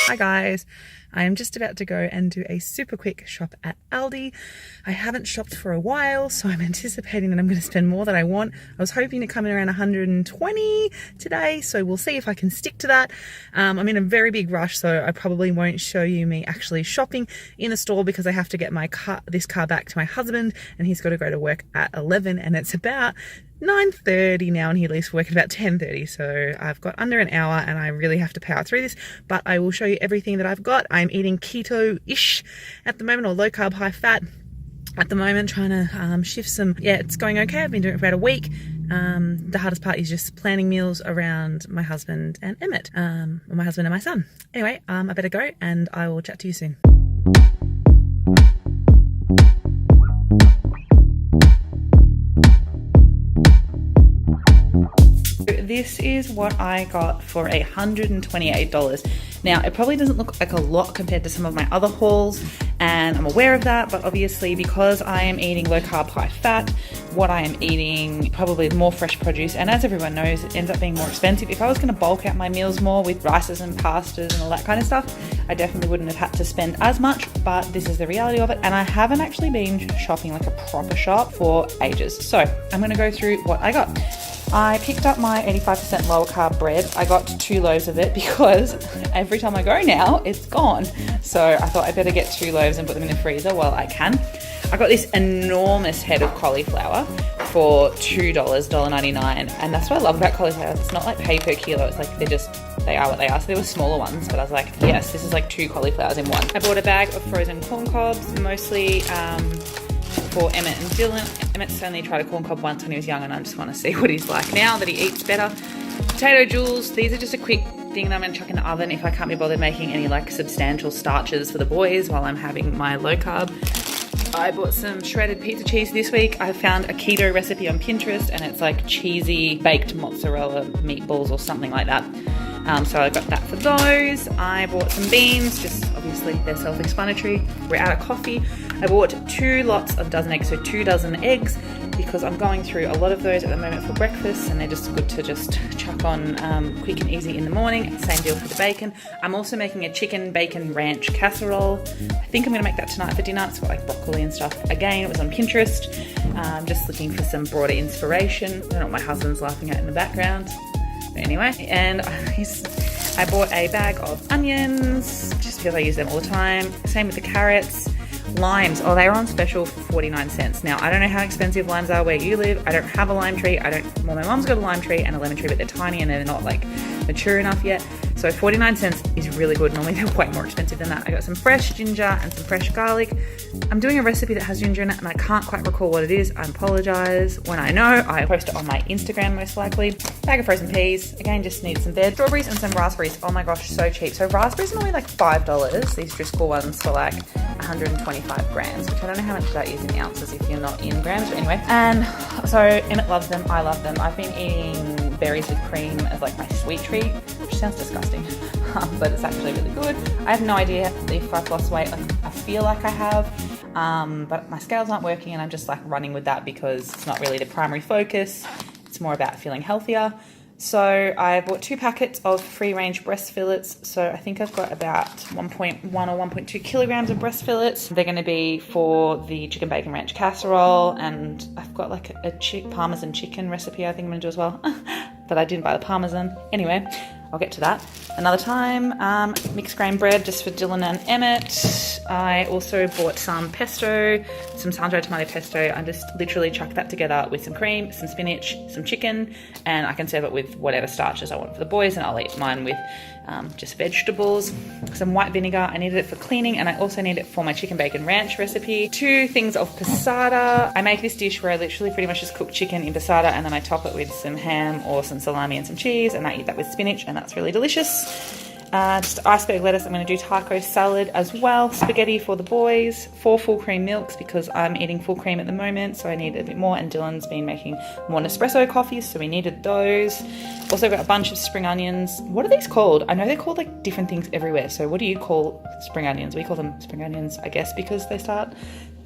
Hi guys, I am just about to go and do a super quick shop at Aldi. I haven't shopped for a while, so I'm anticipating that I'm going to spend more than I want. I was hoping to come in around 120 today, so we'll see if I can stick to that. I'm in a very big rush, so I probably won't show you me actually shopping in the store because I have to get this car back to my husband, and he's got to go to work at 11, and it's about 9:30 now, and he leaves for work at about 10:30, so I've got under an hour and I really have to power through this, but I will show you everything that I've got. I'm eating keto-ish at the moment, or low carb, high fat at the moment, trying to shift some. Yeah, it's going okay. I've been doing it for about a week. The hardest part is just planning meals around my husband and Emmett, or my husband and my son. Anyway, I better go and I will chat to you soon. This is what I got for $128. Now, it probably doesn't look like a lot compared to some of my other hauls, and I'm aware of that, but obviously because I am eating low carb, high fat, what I am eating probably more fresh produce, and as everyone knows, it ends up being more expensive. If I was going to bulk out my meals more with rices and pastas and all that kind of stuff, I definitely wouldn't have had to spend as much, but this is the reality of it, and I haven't actually been shopping like a proper shop for ages. So I'm going to go through what I got. I picked up my 85% lower carb bread. I got 2 loaves of it because every time I go now, it's gone. So I thought I'd better get 2 loaves and put them in the freezer while I can. I got this enormous head of cauliflower for $2, $1.99. And that's what I love about cauliflower. It's not like pay per kilo. It's like they are what they are. So there were smaller ones, but I was like, yes, this is like 2 cauliflowers in one. I bought a bag of frozen corn cobs, mostly for Emmett and Dylan. Emmett's only tried a corn cob once when he was young, and I just want to see what he's like now that he eats better. Potato jewels, these are just a quick thing that I'm going to chuck in the oven if I can't be bothered making any like substantial starches for the boys while I'm having my low carb. I bought some shredded pizza cheese this week. I found a keto recipe on Pinterest, and it's like cheesy baked mozzarella meatballs or something like that. So I got that for those. I bought some beans, just obviously they're self-explanatory. We're out of coffee. I bought 2 lots of dozen eggs, so 2 dozen eggs, because I'm going through a lot of those at the moment for breakfast, and they're just good to just chuck on quick and easy in the morning. Same deal for the bacon. I'm also making a chicken bacon ranch casserole. I think I'm gonna make that tonight for dinner. It's got like broccoli and stuff. Again, it was on Pinterest. Just looking for some broader inspiration. I don't know what my husband's laughing at in the background. Anyway, and I bought a bag of onions just because I use them all the time. Same with the carrots. Limes, oh, they were on special for 49 cents. Now, I don't know how expensive limes are where you live. I don't have a lime tree. Well, my mom's got a lime tree and a lemon tree, but they're tiny and they're not like mature enough yet. So 49 cents is really good. Normally they're way more expensive than that. I got some fresh ginger and some fresh garlic. I'm doing a recipe that has ginger in it and I can't quite recall what it is. I apologize. When I know, I post it on my Instagram most likely. Bag of frozen peas. Again, just need some bed. Strawberries and some raspberries. Oh my gosh, so cheap. So raspberries are only like $5. These Driscoll ones for like 125 grams, which I don't know how much that is in ounces if you're not in grams, but anyway. And so Emmett loves them. I love them. I've been eating berries with cream as like my sweet treat, which sounds disgusting, but it's actually really good. I have no idea if I've lost weight. I feel like I have, but my scales aren't working, and I'm just like running with that because it's not really the primary focus. It's more about feeling healthier. So I bought 2 packets of free-range breast fillets. So I think I've got about 1.1 or 1.2 kilograms of breast fillets. They're going to be for the chicken bacon ranch casserole, and I've got like a parmesan chicken recipe I think I'm going to do as well. But I didn't buy the parmesan. Anyway, I'll get to that another time. Mixed grain bread just for Dylan and Emmett. I also bought some pesto, some Sandro tomato pesto. I just literally chucked that together with some cream, some spinach, some chicken, and I can serve it with whatever starches I want for the boys, and I'll eat mine with just vegetables. Some white vinegar, I needed it for cleaning, and I also need it for my chicken bacon ranch recipe. 2 things of passata. I make this dish where I literally pretty much just cook chicken in passata, and then I top it with some ham or some salami and some cheese, and I eat that with spinach, and that's really delicious. Just iceberg lettuce. I'm going to do taco salad as well. Spaghetti for the boys. 4 full cream milks because I'm eating full cream at the moment, so I need a bit more, and Dylan's been making more Nespresso coffees, so we needed those. Also got a bunch of spring onions. What are these called? I know they're called like different things everywhere, so what do you call spring onions? We call them spring onions, I guess, because they start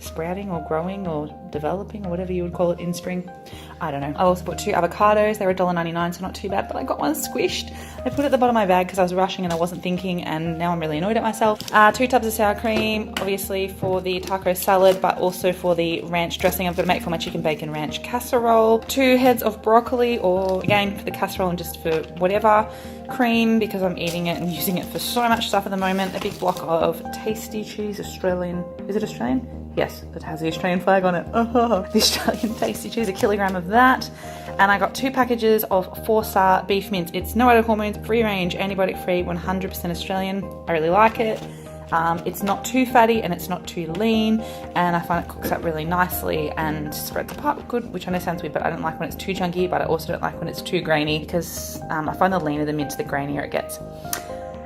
sprouting or growing or developing or whatever you would call it in spring. I don't know. I also bought 2 avocados. They were $1.99, so not too bad, but I got one squished. I put it at the bottom of my bag because I was rushing and I wasn't thinking, and now I'm really annoyed at myself. 2 tubs of sour cream, obviously for the taco salad, but also for the ranch dressing I'm going to make for my chicken bacon ranch casserole. 2 heads of broccoli, or again for the casserole and just for whatever. Cream, because I'm eating it and using it for so much stuff at the moment. A big block of tasty cheese, Australian, is it Australian? Yes, it has the Australian flag on it. Oh, the Australian tasty cheese, 1 kilogram of that. And I got 2 packages of 4-star beef mince. It's no added hormones, free range, antibiotic free, 100% Australian. I really like it. It's not too fatty and it's not too lean, and I find it cooks up really nicely and spreads apart good, which I know sounds weird, but I don't like when it's too chunky, but I also don't like when it's too grainy, because I find the leaner the mince, the grainier it gets.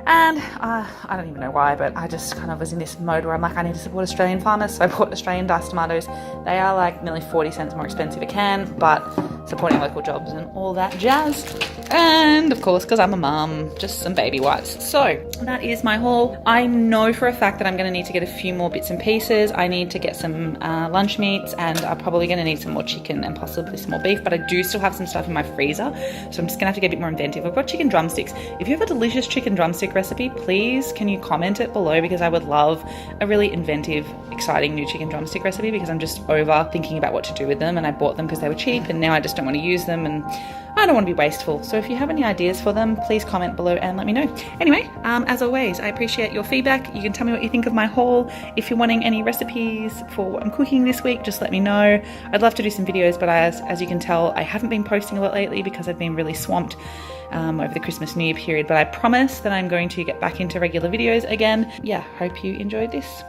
And I don't even know why, but I just kind of was in this mode where I'm like, I need to support Australian farmers, so I bought Australian diced tomatoes. They are like nearly 40 cents more expensive a can, but supporting local jobs and all that jazz. And of course, because I'm a mum, just some baby wipes. So that is my haul. I know for a fact that I'm going to need to get a few more bits and pieces. I need to get some lunch meats, and I'm probably going to need some more chicken and possibly some more beef, but I do still have some stuff in my freezer, so I'm just going to have to get a bit more inventive. I've got chicken drumsticks. If you have a delicious chicken drumstick recipe, please can you comment it below, because I would love a really inventive, exciting new chicken drumstick recipe, because I'm just over thinking about what to do with them, and I bought them because they were cheap, and now I just don't want to use them, and I don't want to be wasteful. So if you have any ideas for them, please comment below and let me know. Anyway, as always, I appreciate your feedback. You can tell me what you think of my haul. If you're wanting any recipes for what I'm cooking this week, just let me know. I'd love to do some videos, but as you can tell, I haven't been posting a lot lately because I've been really swamped over the Christmas New Year period, but I promise that I'm going to get back into regular videos again. Yeah, hope you enjoyed this.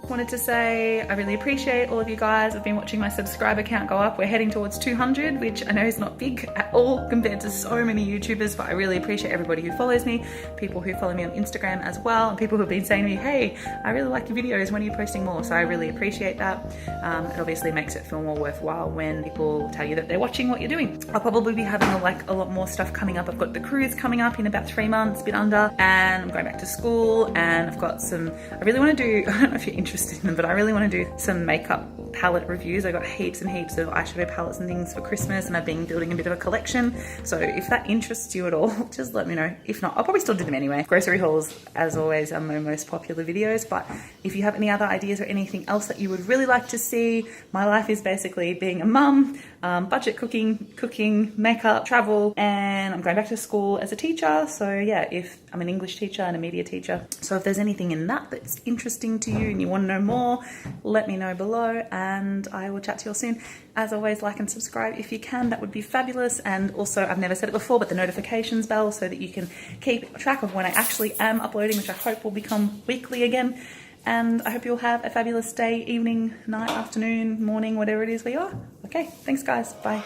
Wanted to say I really appreciate all of you guys. I've been watching my subscriber count go up. We're heading towards 200, which I know is not big at all compared to so many YouTubers, but I really appreciate everybody who follows me, people who follow me on Instagram as well, and people who have been saying to me, hey, I really like your videos, when are you posting more? So I really appreciate that. It obviously makes it feel more worthwhile when people tell you that they're watching what you're doing. I'll probably be having a lot more stuff coming up. I've got the cruise coming up in about 3 months, a bit under, and I'm going back to school, and I've got some, I really want to do, I don't know if you're interested in them, but I really want to do some makeup palette reviews. I got heaps and heaps of eyeshadow palettes and things for Christmas, and I've been building a bit of a collection. So if that interests you at all, just let me know. If not, I'll probably still do them anyway. Grocery hauls, as always, are my most popular videos, but if you have any other ideas or anything else that you would really like to see, my life is basically being a mum, budget cooking, makeup, travel, and I'm going back to school as a teacher. So yeah, if I'm an English teacher and a media teacher, so if there's anything in that that's interesting to you and you want to know more, let me know below, and I will chat to you all soon. As always, like and subscribe if you can, that would be fabulous. And also, I've never said it before, but the notifications bell, so that you can keep track of when I actually am uploading, which I hope will become weekly again. And I hope you'll have a fabulous day, evening, night, afternoon, morning, whatever it is where you are. Okay, thanks guys, bye.